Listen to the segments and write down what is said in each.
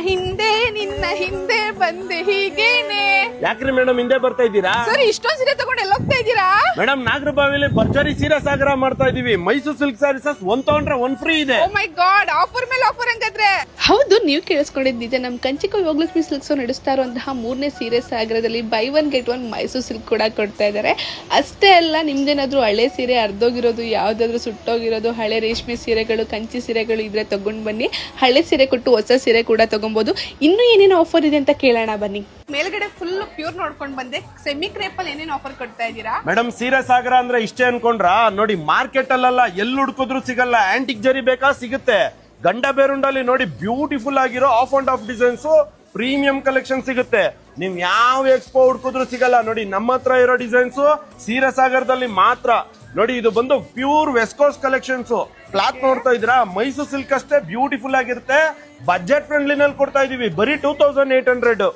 ನಿನ್ನ ಹಿಂದೆ ಬಂದೆ ಹೀಗೇನೆ. ಯಾಕ್ರಿ ಮೇಡಮ್ ಹಿಂದೆ ಬರ್ತಾ ಇದ್ದೀರಾ? ಸರ್ ಇಷ್ಟೊಂದು ಸೀರೆ ತಗೊಂಡು ಎಲ್ಲ ಹೋಗ್ತಾ ಇದ್ದೀರಾ? ಮೇಡಮ್ ನಾಗರಬಾವಿಲಿ ಭರ್ಜರಿ ಸೀರೆ ಸಾಗರ ಮಾಡ್ತಾ ಇದೀವಿ. ಮೈಸೂರು ಸಿಲ್ಕ್ ಸ್ಯಾರೀಸಸ್ 1 ತಗೊಂಡ್ರೆ 1 ಫ್ರೀ ಇದೆ. ಓ ಮೈ ಗಾಡ್, ಆಫರ್ ಮೇಲೆ ಆಫರ್ ಹಂಗಾದ್ರೆ. ಹೌದು, ನೀವು ಕೇಳಿಸ್ಕೊಂಡಿದ್ದಿದೆ. ನಮ್ಮ ಕಂಚಿಕೋ ಯೋಗಲಕ್ಷ್ಮಿ ಸಿಲ್ಕ್ಸ್ ನಡೆಸ್ತಾ ಇರುವಂತಹ 3ನೇ ಸೀರೆ ಸಾಗರದಲ್ಲಿ ಬೈ 1 get 1 ಮೈಸೂರು ಸಿಲ್ಕ್ ಕೂಡ ಕೊಡ್ತಾ ಇದ್ದಾರೆ. ಅಷ್ಟೇ ಅಲ್ಲ, ನಿಮ್ದೇನಾದ್ರೂ ಹಳೆ ಸೀರೆ ಅರ್ಧೋಗಿರೋದು, ಯಾವ್ದಾದ್ರು ಸುಟ್ಟೋಗಿರೋದು, ಹಳೆ ರೇಷ್ಮೆ ಸೀರೆಗಳು, ಕಂಚಿ ಸೀರೆಗಳು ಇದ್ರೆ ತಗೊಂಡ್ ಬನ್ನಿ. ಹಳೆ ಸೀರೆ ಕೊಟ್ಟು ಹೊಸ ಸೀರೆ ಕೂಡ ತಗೊಬಹುದು. ಇನ್ನು ಏನೇನು ಆಫರ್ ಇದೆ ಅಂತ ಕೇಳೋಣ ಬನ್ನಿ. ಮೇಲ್ಗಡೆ ಫುಲ್ ಪ್ಯೂರ್ ನೋಡ್ಕೊಂಡ್ ಬಂದೆ. ಸೆಮಿ ಕ್ರೇಪ್ ಅಲ್ಲಿ ಏನೇನು ಆಫರ್ ಕೊಡ್ತಾ ಇದ್ದೀರಾ? ಮೇಡಮ್ ಸೀರೆ ಸಾಗರ ಅಂದ್ರೆ ಇಷ್ಟೇ ಅನ್ಕೊಂಡ್ರ? ನೋಡಿ, ಮಾರ್ಕೆಟ್ ಅಲ್ಲ ಎಲ್ಲಿ ಹುಡುಕಿದ್ರು ಸಿಗಲ್ಲ. ಆಂಟಿಕ್ ಜರಿ ಬೇಕಾ ಸಿಗುತ್ತೆ. ಗಂಡ ಬೇರುಂಡಲ್ಲಿ ನೋಡಿ ಬ್ಯೂಟಿಫುಲ್ ಆಗಿರೋ of and of designs, premium collection ಸಿಗುತ್ತೆ. ನೀವ್ ಯಾವ ಎಕ್ಸ್ಪೋ ಹುಡುಕಿದ್ರು ಸಿಗಲ್ಲ. ನೋಡಿ, ನಮ್ಮ ಹತ್ರ ಇರೋ ಡಿಸೈನ್ಸ್ ಸೀರೆ ಸಾಗರದಲ್ಲಿ ಮಾತ್ರ. ನೋಡಿ, ಇದು ಬಂದು ಪ್ಯೂರ್ ವೆಸ್ಕೋಸ್ ಕಲೆಕ್ಷನ್ಸ್. ಕ್ಲಾತ್ ನೋಡ್ತಾ ಇದ್ರಾ? ಮೈಸೂರು ಸಿಲ್ಕ್ ಅಷ್ಟೇ ಬ್ಯೂಟಿಫುಲ್ ಆಗಿರುತ್ತೆ. ಬಜೆಟ್ ಫ್ರೆಂಡ್ಲಿ ನಲ್ಲಿ ಕೊಡ್ತಾ ಇದೀವಿ, ಬರೀ 2800.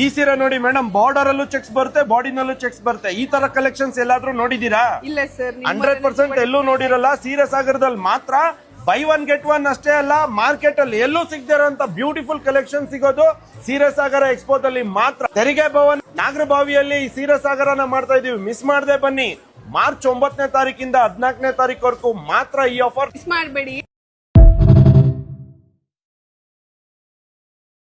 ಈ ಸೀರೆ ನೋಡಿ ಮೇಡಮ್, ಬಾರ್ಡರ್ ಅಲ್ಲೂ ಚೆಕ್ಸ್ ಬರುತ್ತೆ, ಬಾಡಿನಲ್ಲೂ ಚೆಕ್ಸ್ ಬರುತ್ತೆ. ಈ ತರ ಕಲೆಕ್ಷನ್ಸ್ ಎಲ್ಲಾದ್ರೂ ನೋಡಿದೀರಾ? ಇಲ್ಲ ಸರ್, 100% ಎಲ್ಲೂ ನೋಡಿರಲ್ಲ. ಸೀರೆ ಸಾಗರದಲ್ಲಿ ಮಾತ್ರ ಬೈ 1 get 1 ಅಷ್ಟೇ ಅಲ್ಲ, ಮಾರ್ಕೆಟ್ ಅಲ್ಲಿ ಎಲ್ಲೂ ಸಿಗದೇ ಇರೋಂತ ಬ್ಯೂಟಿಫುಲ್ ಕಲೆಕ್ಷನ್ ಸಿಗೋದು ಸೀರೆ ಸಾಗರ ಎಕ್ಸ್ಪೋದಲ್ಲಿ ಮಾತ್ರ. ತೆರಿಗೆ ಭವನ್ ನಾಗರಬಾವಿಯಲ್ಲಿ ಈ ಸೀರೆ ಸಾಗರನ ಮಾಡ್ತಾ ಇದೀವಿ. ಮಿಸ್ ಮಾಡದೆ ಬನ್ನಿ. ಮಾರ್ಚ್ 9ನೇ ತಾರೀಕಿಂದ 14ನೇ ತಾರೀಕುವರೆಗೂ ಮಾತ್ರ ಈ ಆಫರ್. ಮಿಸ್ ಮಾಡಬೇಡಿ.